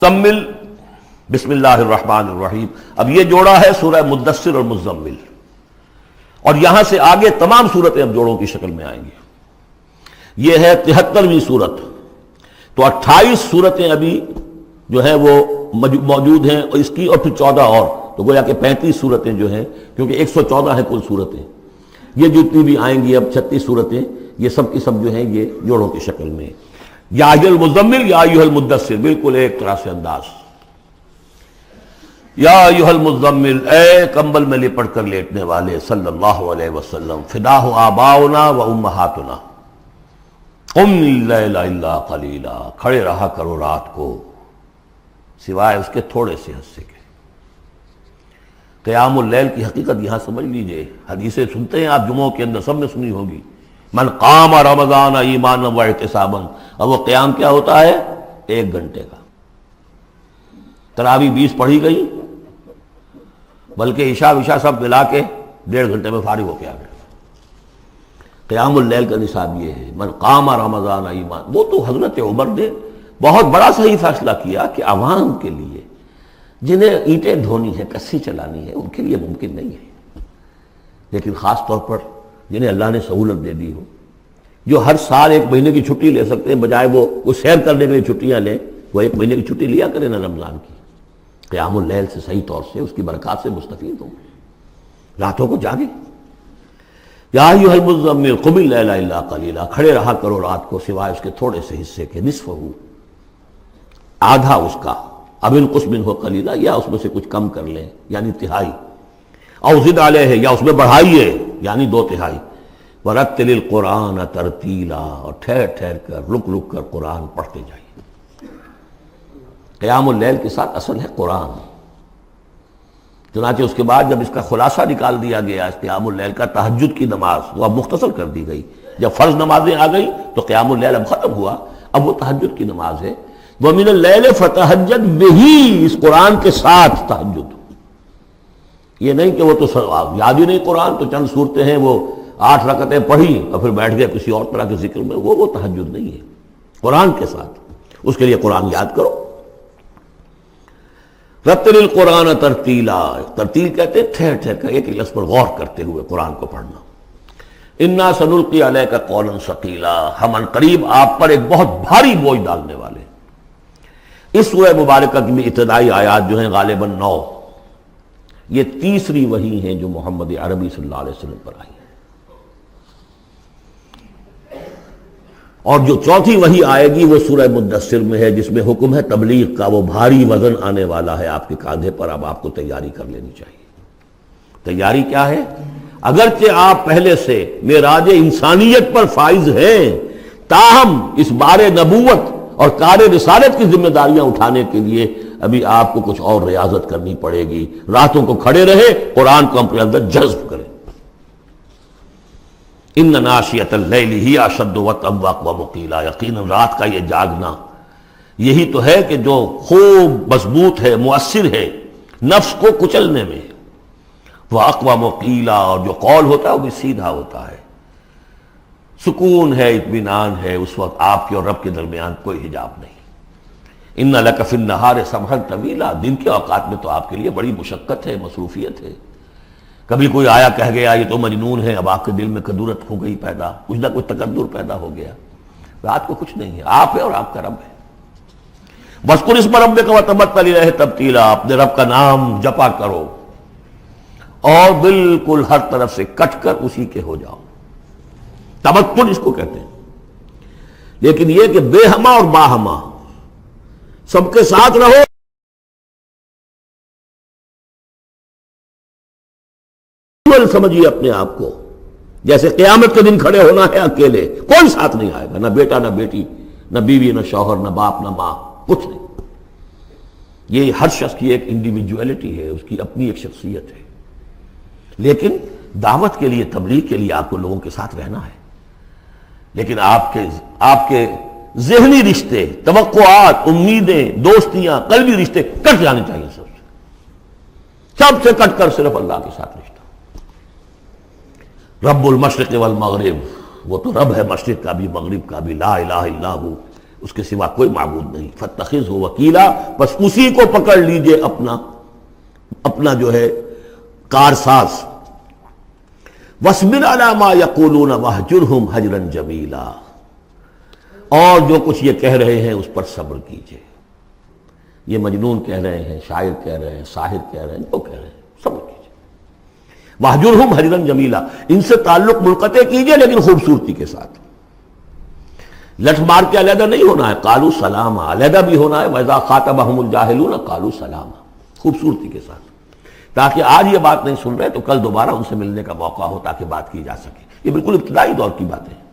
مزمل، بسم اللہ الرحمن الرحیم۔ اب یہ جوڑا ہے سورہ مدثر اور مزمل، اور یہاں سے آگے تمام صورتیں اب جوڑوں کی شکل میں آئیں گی۔ یہ ہے 73ویں صورت، تو 28 صورتیں ابھی جو ہے وہ موجود ہیں، اور اس کی اور پھر 14 اور، تو گویا کہ 35 صورتیں جو ہیں، کیونکہ 114 ہیں کل صورتیں۔ یہ جتنی بھی آئیں گی اب 36 صورتیں، یہ سب کی سب جو ہیں یہ جوڑوں کی شکل میں۔ یا ایھا المزمل یا ایھا المدثر، بالکل ایک طرح سے انداز۔ یا ایھا المزمل، اے کمبل میں لپٹ کر لیٹنے والے، صلی اللہ علیہ وسلم، فداہ آباؤنا و امہاتنا، قم اللیل الا قلیلا، کھڑے رہا کرو رات کو سوائے اس کے تھوڑے سے حصے کے۔ قیام اللیل کی حقیقت یہاں سمجھ لیجئے، حدیثیں سنتے ہیں آپ جمعوں کے اندر، سب نے سنی ہوگی، من قام رمضان ایمانا و احتسابا، اور وہ قیام کیا ہوتا ہے؟ 1 گھنٹے کا۔ تراویح 20 پڑھی گئی، بلکہ عشاء وشاء سب ملا کے 1.5 گھنٹے میں فارغ ہو کے آ گئے۔ قیام اللیل کا نصاب یہ ہے، من قام رمضان ایمان۔ وہ تو حضرت عمر نے بہت بڑا صحیح فیصلہ کیا کہ عوام کے لیے جنہیں اینٹیں ڈھونی ہے، کسی چلانی ہے، ان کے لیے ممکن نہیں ہے، لیکن خاص طور پر جنہیں اللہ نے سہولت دے دی ہو، جو ہر سال 1 مہینے کی چھٹی لے سکتے ہیں، بجائے وہ سیر کرنے کے لیے چھٹیاں لیں، وہ 1 مہینے کی چھٹی لیا کریں نا رمضان کی۔ قیام اللیل سے صحیح طور سے اس کی برکات سے مستفید ہوں، راتوں کو جاگیں۔ یا ایھا المزمل قم اللیل الا قلیلا، کھڑے رہا کرو رات کو سوائے اس کے تھوڑے سے حصے کے، نصفہ، آدھا اس کا، اب انقص منہ قلیلا، یا اس میں سے کچھ کم کر لیں یعنی تہائی، او زد علیہ، یا اس میں بڑھائیے یعنی 2/3۔ ورتل القرآن ترتیلا، اور ٹھہر ٹھہر کر رک رک کر قرآن پڑھتے جائیے۔ قیام اللیل کے ساتھ اصل ہے قرآن، چنانچہ اس کے بعد جب اس کا خلاصہ نکال دیا گیا اس قیام اللیل کا، تہجد کی نماز وہ اب مختصر کر دی گئی۔ جب فرض نمازیں آ گئی تو قیام اللیل اب ختم ہوا، اب وہ تہجد کی نماز ہے۔ وَمِنَ اللَّيْلِ فَتَہجد بِهِ، اس قرآن کے ساتھ تہجد۔ یہ نہیں کہ وہ تو یاد ہی نہیں قرآن، تو چند صورتیں ہیں وہ 8 رکعتیں پڑھی اور پھر بیٹھ گئے کسی اور طرح کے ذکر میں، وہ تہجد نہیں ہے۔ قرآن کے ساتھ اس کے لیے قرآن یاد کرو۔ رتل القرآن ترتیلا، ترتیل کہتے ہیں ٹھہر ٹھہر کر ایک لفظ پر غور کرتے ہوئے قرآن کو پڑھنا۔ انا سنلقی علیک قولا ثقیلا، ہم عنقریب آپ پر ایک بہت بھاری بوجھ ڈالنے والے۔ اس سورہ مبارکہ کی بھی ابتدائی آیات جو ہیں غالباً 9، یہ تیسری وحی ہیں جو محمد عربی صلی اللہ علیہ وسلم پر آئی ہے، اور جو چوتھی وحی آئے گی وہ سورہ مدثر میں ہے، جس میں حکم ہے تبلیغ کا۔ وہ بھاری وزن آنے والا ہے آپ کے کاندھے پر، اب آپ کو تیاری کر لینی چاہیے۔ تیاری کیا ہے؟ اگرچہ آپ پہلے سے معراج انسانیت پر فائز ہیں، تاہم اس بار نبوت اور کار رسالت کی ذمہ داریاں اٹھانے کے لیے ابھی آپ کو کچھ اور ریاضت کرنی پڑے گی۔ راتوں کو کھڑے رہے، قرآن کو اپنے اندر جذب کریں۔ ان ناشیۃ اللیل ہی اشد وطئا واقوم قیلا، یقیناً رات کا یہ جاگنا یہی تو ہے کہ جو خوب مضبوط ہے، مؤثر ہے نفس کو کچلنے میں، واقوم قیلا، اور جو قول ہوتا ہے وہ بھی سیدھا ہوتا ہے، سکون ہے، اطمینان ہے، اس وقت آپ کے اور رب کے درمیان کوئی حجاب نہیں۔ ان لک فی النہار سبحا طویلا، دن کے اوقات میں تو آپ کے لیے بڑی مشقت ہے، مصروفیت ہے۔ کبھی کوئی آیا کہہ گیا یہ تو مجنون ہے، اب آپ کے دل میں کدورت ہو گئی پیدا، کچھ نہ کچھ تکدر پیدا ہو گیا۔ رات کو کچھ نہیں ہے، آپ ہے اور آپ کا رب ہے۔ وَاذْكُرِ اسْمَ رَبِّكَ وَتَبَتَّلْ إِلَيْهِ تَبْتِيلًا، اپنے رب کا نام جپا کرو اور بالکل ہر طرف سے کٹ کر اسی کے ہو جاؤ۔ تبتل اس کو کہتے ہیں، لیکن یہ کہ بے ہما اور باہما سب کے ساتھ رہو۔ سمجھیے اپنے آپ کو جیسے قیامت کے دن کھڑے ہونا ہے اکیلے، کوئی ساتھ نہیں آئے گا، نہ بیٹا نہ بیٹی، نہ بیوی نہ شوہر، نہ باپ نہ ماں، کچھ نہیں۔ یہ ہر شخص کی ایک انڈیویجویلٹی ہے، اس کی اپنی ایک شخصیت ہے، لیکن دعوت کے لیے، تبلیغ کے لیے آپ کو لوگوں کے ساتھ رہنا ہے۔ لیکن آپ کے ذہنی رشتے، توقعات، امیدیں، دوستیاں، قلبی رشتے کٹ جانے چاہیے، سب سے کٹ کر صرف اللہ کے ساتھ رشتہ۔ رب المشرق والمغرب، وہ تو رب ہے مشرق کا بھی مغرب کا بھی، لا الہ الا ہو، اس کے سوا کوئی معبود نہیں. فاتخذہ وکیلا، بس اسی کو پکڑ لیجئے اپنا جو ہے کارساز. واصبر علی ما یقولون واہجرہم حجرا جمیلا، اور جو کچھ یہ کہہ رہے ہیں اس پر صبر کیجئے. یہ مجنون کہہ رہے ہیں، شاعر کہہ رہے ہیں، ساحر کہہ رہے ہیں، جو کہہ رہے ہیں صبر کیجئے. واہجرہم حجرا جمیلا، ان سے تعلق منقطع کیجئے لیکن خوبصورتی کے ساتھ. لٹ مار کے علیحدہ نہیں ہونا ہے، قالوا سلاما، علیحدہ بھی ہونا ہے. وَإِذَا خَاطَبَهُمُ الْجَاهِلُونَ قَالُوا سَلَامًا، خوبصورتی کے ساتھ، تاکہ آج یہ بات نہیں سن رہے تو کل دوبارہ ان سے ملنے کا موقع ہو تاکہ بات کی جا سکے. یہ بالکل ابتدائی دور کی باتیں ہیں.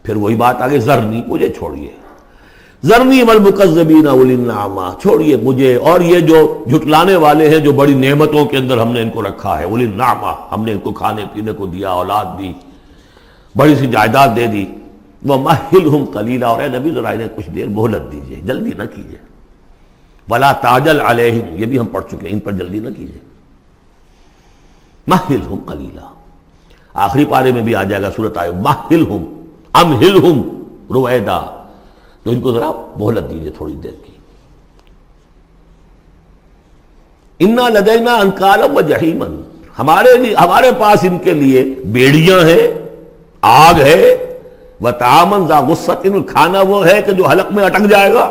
پھر وہی بات آگے، ذرنی، مجھے چھوڑیے، ذرنی والمکذبین اولی النعمہ، چھوڑیے مجھے اور یہ جو جھٹلانے والے ہیں جو بڑی نعمتوں کے اندر ہم نے ان کو رکھا ہے. اولی النعمہ، ہم نے ان کو کھانے پینے کو دیا، اولاد دی، بڑی سی جائیداد دے دی. وَمَهِّلْهُمْ قَلِيلًا، اور اے نبی ذرا انہیں کچھ دیر مہلت دیجیے، جلدی نہ کیجیے. وَلَا تَعْجَلْ عَلَيْهِمْ، یہ بھی ہم پڑھ چکے ہیں، ان پر جلدی نہ کیجیے. مَهِّلْهُمْ قَلِيلًا، آخری پارے میں بھی آ جائے گا سورۃ آئے مَهِّلْهُمْ أَمْهِلْهُمْ رُوَیدًا، تو ان کو ذرا مہلت دیجیے تھوڑی دیر کی. اِنَّا لَدَيْنَا أَنْكَالًا وَجَحِيمًا، ہمارے پاس ان کے لیے بیڑیاں ہیں، آگ ہے. وَطَعَامًا ذَا غُصَّةٍ، کھانا وہ ہے کہ جو حلق میں اٹک جائے گا،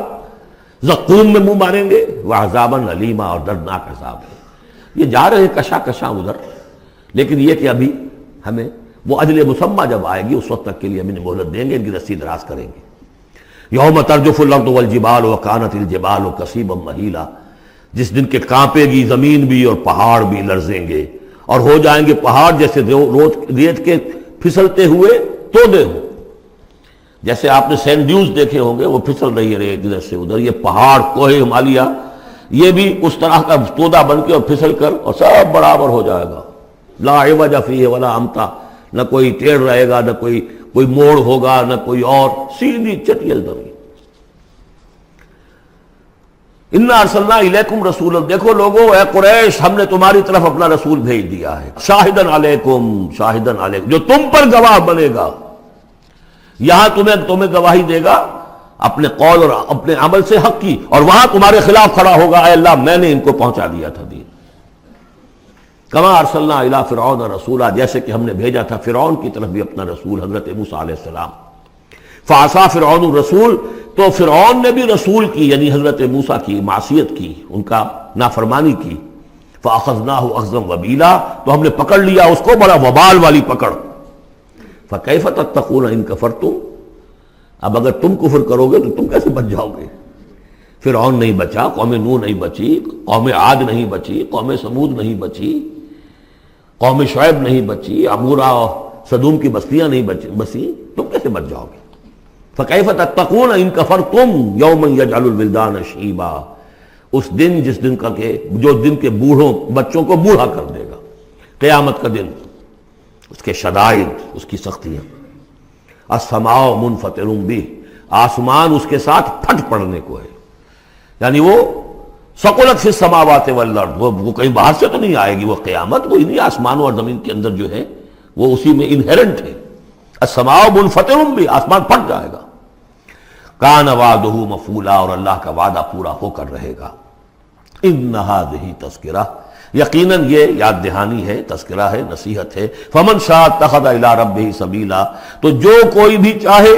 زقوم میں منہ ماریں گے. وَعَذَابًا أَلِيمًا، اور دردناک عذاب ہے. یہ جا رہے ہیں کشا کشا ادھر، لیکن یہ کہ ابھی ہمیں وہ اجل مسمہ جب آئے گی اس وقت تک کے لیے ہم انہیں مہلت دیں گے، ان کی رسی دراز کریں گے. یوم ترجف الارض والجبال وکانت الجبال کثیبا مہیلا، جس دن کے کانپے گی زمین بھی اور پہاڑ بھی لرزیں گے، اور ہو جائیں گے پہاڑ جیسے ریت کے پھسلتے ہوئے تودے ہوں. جیسے آپ نے سینڈ ڈیوز دیکھے ہوں گے، وہ پھسل رہی ہے ریت ادھر سے ادھر. یہ پہاڑ کوہ ہمالیہ یہ بھی اس طرح کا تودا بن کے اور پھسل کر اور سب برابر ہو جائے گا. لا عوج فیہ ولا امتا، نہ کوئی ٹیڑھ رہے گا، نہ کوئی موڑ ہوگا، نہ کوئی اور، سیدھی چٹیل زمین. انا ارسلنا الیکم رسولا، دیکھو لوگوں، اے قریش، ہم نے تمہاری طرف اپنا رسول بھیج دیا ہے. شاہدن علیکم، شاہدن علیکم، جو تم پر گواہ بنے گا. یہاں تمہیں گواہی دے گا اپنے قول اور اپنے عمل سے حق کی، اور وہاں تمہارے خلاف کھڑا ہوگا، اے اللہ میں نے ان کو پہنچا دیا تھا دین. کما ارسلنا الی فرعون رسولا، جیسے کہ ہم نے بھیجا تھا فرعون کی طرف بھی اپنا رسول حضرت موسیٰ علیہ السلام. فعصا فرعون الرسول، تو فرعون نے بھی رسول کی یعنی حضرت موسیٰ کی معصیت کی، ان کا نافرمانی کی. فاخذناہ اخذا وبیلا، تو ہم نے پکڑ لیا اس کو بڑا وبال والی پکڑ. فکیف تتقون ان کفرتم، اب اگر تم کفر کرو گے تو تم کیسے بچ جاؤ گے؟ فرعون نہیں بچا، قوم نوح نہیں بچی، قوم عاد نہیں بچی، قوم سمود نہیں بچی، قوم شعیب نہیں بچی، عمورہ اور صدوم کی بستیاں نہیں بسی، تم کیسے بچ جاؤ گے؟ فکیف تتقون ان کفرتم یوما یجعل الولدان شیبا، اس دن جس دن کا کہ جو دن کے بوڑھوں بچوں کو بوڑھا کر دے گا، قیامت کا دن، اس کے شدائد، اس کی سختیاں. السماء منفطر بہ، آسمان اس کے ساتھ پھٹ پڑنے کو ہے، یعنی وہ ثقلت فی السماوات والارض، وہ کہیں باہر سے تو نہیں آئے گی، وہ قیامت وہ انہی آسمانوں اور زمین کے اندر جو ہے وہ اسی میں انہیرنٹ ہے. السماء منفطر بہ، آسمان پھٹ جائے گا. کان وعدہ مفعولا، اور اللہ کا وعدہ پورا ہو کر رہے گا. ان ھذہ تذکرہ، یقیناً یہ یاد دہانی ہے، تذکرہ ہے، نصیحت ہے. فمن شاء اتخذ الی ربہ سبیلا، تو جو کوئی بھی چاہے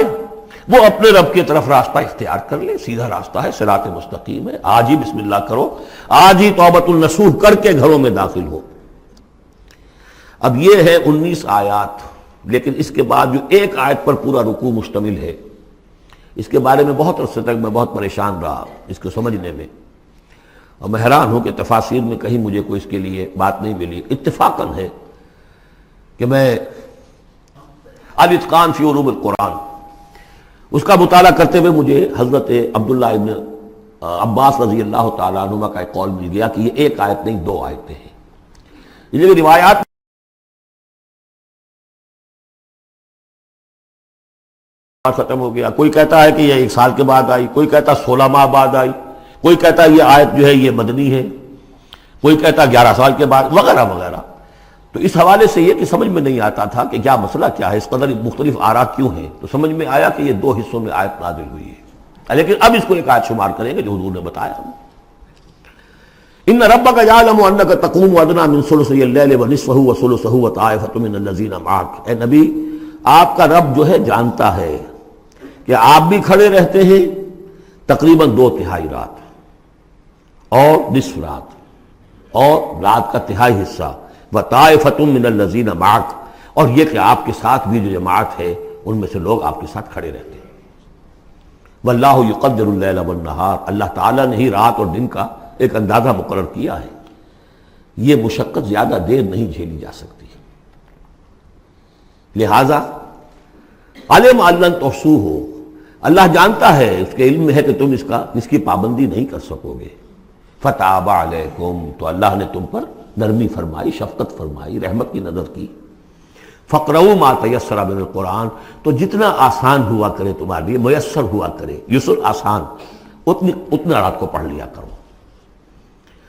وہ اپنے رب کی طرف راستہ اختیار کر لے، سیدھا راستہ ہے، صراط مستقیم ہے. آج ہی بسم اللہ کرو، آج ہی توبۃ النصوح کر کے گھروں میں داخل ہو. اب یہ ہے 19 آیات، لیکن اس کے بعد جو ایک آیت پر پورا رکوع مشتمل ہے، اس کے بارے میں بہت عرصے تک میں بہت پریشان رہا اس کو سمجھنے میں، اور میں حیران ہوں کہ تفاسیر میں کہیں مجھے کوئی اس کے لیے بات نہیں ملی. اتفاقاً ہے کہ میں الاتقان فی علوم القرآن اس کا مطالعہ کرتے ہوئے مجھے حضرت عبداللہ ابن عباس رضی اللہ تعالیٰ عنہما کا ایک قول مل گیا کہ یہ ایک آیت نہیں 2 آیتیں ہیں. یہ روایات ختم ہو گیا، کوئی کہتا ہے کہ یہ 1 سال کے بعد آئی، کوئی کہتا 16 ماہ بعد آئی، کوئی کہتا یہ آیت جو ہے یہ مدنی ہے، کوئی کہتا 11 سال کے بعد، وغیرہ وغیرہ. تو اس حوالے سے یہ کہ سمجھ میں نہیں آتا تھا کہ کیا مسئلہ کیا ہے، اس قدر مختلف آراء کیوں ہیں، تو سمجھ میں آیا کہ یہ دو حصوں میں آیت نازل ہوئی ہے، لیکن اب اس کو ایک آیت شمار کریں گے جو حضور نے بتایا ہم۔ ان ربک یعلم انک تقوم ادنی من ثلثی اللیل ونصفہ وثلثہ وطائفۃ من الذین معک، اے نبی آپ کا رب جو ہے جانتا ہے کہ آپ بھی کھڑے رہتے ہیں تقریباً 2/3 رات اور نصف رات اور رات کا تہائی حصہ، وطائفۃ من الذین معک، اور یہ کہ آپ کے ساتھ بھی جو جماعت ہے ان میں سے لوگ آپ کے ساتھ کھڑے رہتے ہیں۔ واللہ یقدر اللیل والنہار، اللہ تعالیٰ نے ہی رات اور دن کا ایک اندازہ مقرر کیا ہے، یہ مشقت زیادہ دیر نہیں جھیلی جا سکتی، لہذا علم ان لن تحصوہ، اللہ جانتا ہے، اس کے علم میں ہے کہ تم اس کی پابندی نہیں کر سکو گے۔ فتاب علیکم، تو اللہ نے تم پر نرمی فرمائی، شفقت فرمائی، رحمت کی نظر کی۔ فقرؤوا ما تیسر من القرآن، تو جتنا آسان ہوا کرے تمہارے لیے، میسر ہوا کرے، یسر آسان، اتنا رات کو پڑھ لیا کرو۔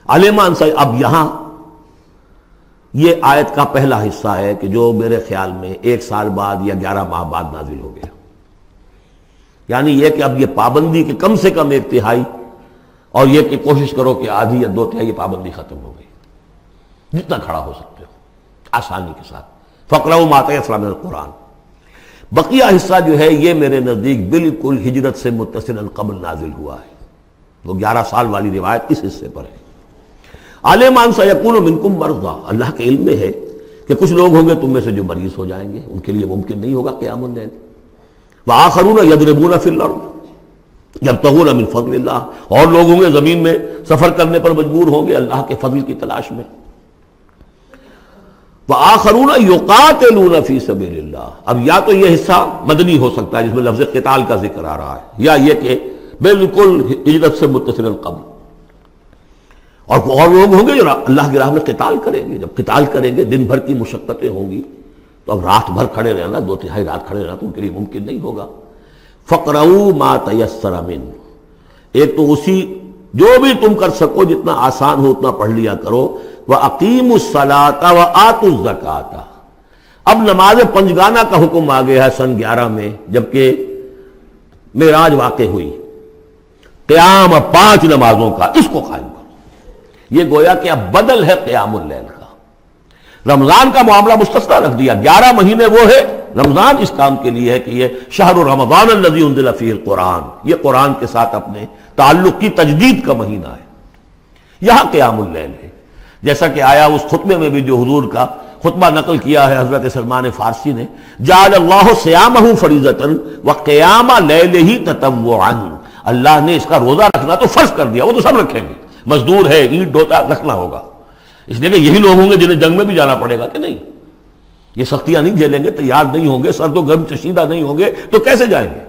علمان سے اب یہاں یہ آیت کا پہلا حصہ ہے کہ جو میرے خیال میں 1 سال بعد یا 11 ماہ بعد نازل ہو گیا، یعنی یہ کہ اب یہ پابندی کہ کم سے کم 1/3، اور یہ کہ کوشش کرو کہ آدھی یا 2/3 یہ پابندی ختم ہو گئی، جتنا کھڑا ہو سکتے ہو آسانی کے ساتھ۔ فقرؤوا ما تیسر من القرآن، بقیہ حصہ جو ہے یہ میرے نزدیک بالکل ہجرت سے متصل قبل نازل ہوا ہے، وہ 11 سال والی روایت اس حصے پر ہے۔ علم ان سیکون منکم مرضی، اللہ کے علم میں ہے کہ کچھ لوگ ہوں گے تم میں سے جو مریض ہو جائیں گے، ان کے لیے ممکن نہیں ہوگا قیام اللیل۔ وآخرون یضربون فی الارض یبتغون من فضل اللہ، اور لوگ ہوں گے زمین میں سفر کرنے پر مجبور ہوں گے اللہ کے فضل کی تلاش میں۔ وآخرون یقاتلون فی سبیل اللہ، اب یا تو یہ حصہ مدنی ہو سکتا ہے جس میں لفظ قتال کا ذکر آ رہا ہے، یا یہ کہ بالکل ہجرت سے متصل قبل، اور لوگ ہوں گے جو اللہ کی راہ میں قتال کریں گے۔ جب قتال کریں گے دن بھر کی مشقتیں ہوں گی، تو اب رات بھر کھڑے رہنا، 2/3 رات کھڑے رہنا تو ان کے لیے ممکن نہیں ہوگا۔ فقرؤوا ما تیسر من، ایک تو اسی جو بھی تم کر سکو، جتنا آسان ہو اتنا پڑھ لیا کرو۔ وَأَقِیمُوا الصَّلَاةَ وَآتُوا الزَّکَاةَ، اب نماز پنجگانہ کا حکم آ گیا ہے سن 11 میں، جبکہ معراج واقع ہوئی، قیام 5 نمازوں کا، اس کو قائم کرو۔ یہ گویا کہ اب بدل ہے قیام اللیل کا۔ رمضان کا معاملہ مستثنیٰ رکھ دیا، 11 مہینے وہ ہے، رمضان اس کام کے لیے ہے کہ یہ شہر رمضان الذی انزل فیہ القرآن، یہ قرآن کے ساتھ اپنے تعلق کی تجدید کا مہینہ ہے۔ یہاں قیام اللیل ہے، جیسا کہ آیا اس خطبے میں بھی جو حضور کا خطبہ نقل کیا ہے حضرت سلمان فارسی نے، جعل اللہ صیامہ فریضۃ وقیام لیلہ تطوعا، اللہ نے اس کا روزہ رکھنا تو فرض کر دیا، وہ تو سب رکھیں گے، مزدور ہے، اینٹ ڈوتا رکھنا ہوگا، اس لیے کہ یہی لوگ ہوں گے جنہیں جنگ میں بھی جانا پڑے گا کہ نہیں، یہ سختیاں نہیں جھیلیں گے، تیار نہیں ہوں گے، سرد و گرم چشیدہ نہیں ہوں گے تو کیسے جائیں گے۔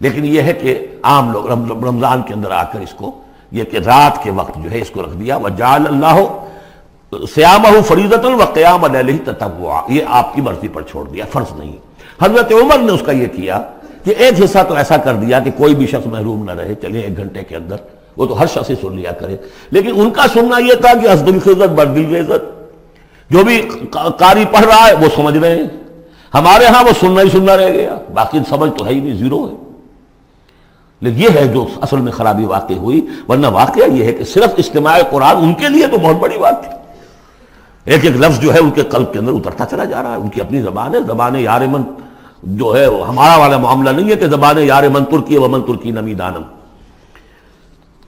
لیکن یہ ہے کہ عام لوگ رمضان کے اندر آ کر اس کو، یہ کہ رات کے وقت جو ہے اس کو رکھ دیا، وجعل اللہ صیامہ فریضۃ وقیام لیلہ تطوعا، یہ آپ کی مرضی پر چھوڑ دیا، فرض نہیں۔ حضرت عمر نے اس کا یہ کیا کہ ایک حصہ تو ایسا کر دیا کہ کوئی بھی شخص محروم نہ رہے، چلیں 1 گھنٹے کے اندر، وہ تو ہر شخص ہی سن لیا کرے، لیکن ان کا سننا یہ تھا کہ حسب الخزت بردل عزت، جو بھی قاری پڑھ رہا ہے وہ سمجھ رہے ہیں، ہمارے ہاں وہ سننا ہی سننا رہ گیا، باقی سمجھ تو ہے ہی نہیں، زیرو ہے۔ لیکن یہ ہے جو اصل میں خرابی واقع ہوئی، ورنہ واقعہ یہ ہے کہ صرف استماع قرآن ان کے لیے تو بہت بڑی بات تھی، ایک ایک لفظ جو ہے ان کے قلب کے اندر اترتا چلا جا رہا ہے، ان کی اپنی زبان ہے، زبان یار من جو ہے ہمارا والا معاملہ نہیں ہے کہ زبان یار من ترکی ومن ترکی نمی دانم۔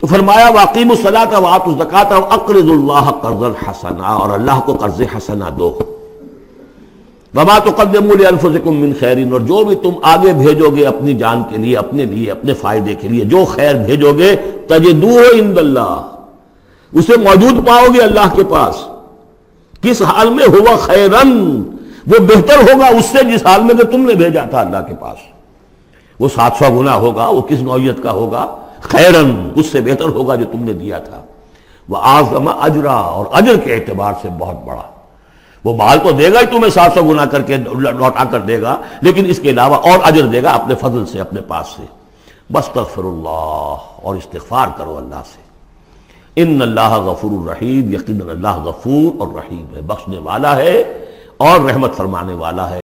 تو فرمایا واقیموا الصلاۃ وآتوا الزکاۃ واقرضوا اللہ قرضا حسنا، اور اللہ کو قرض حسنا دو۔ وما تقدموا لانفسکم من خیر، اور جو بھی تم آگے بھیجو گے اپنی جان کے لیے، اپنے فائدے کے لیے، جو خیر بھیجو گے تجدوہ عند اللہ، اسے موجود پاؤ گے اللہ کے پاس۔ کس حال میں؟ ہوا خیرن، وہ بہتر ہوگا اس سے جس حال میں کہ تم نے بھیجا تھا اللہ کے پاس، وہ 700 گنا ہوگا، وہ کس نوعیت کا ہوگا، خیرن، اس سے بہتر ہوگا جو تم نے دیا تھا۔ وَأَعْظَمَ أَجْرًا، اور اجر کے اعتبار سے بہت بڑا، وہ مال تو دے گا ہی تمہیں 700 گنا کر کے لوٹا کر دے گا، لیکن اس کے علاوہ اور اجر دے گا اپنے فضل سے، اپنے پاس سے۔ بستغفر اللہ، اور استغفار کرو اللہ سے۔ ان اللہ غفور الرحیم، یقیناً اللہ غفور اور رحیم ہے، بخشنے والا ہے اور رحمت فرمانے والا ہے۔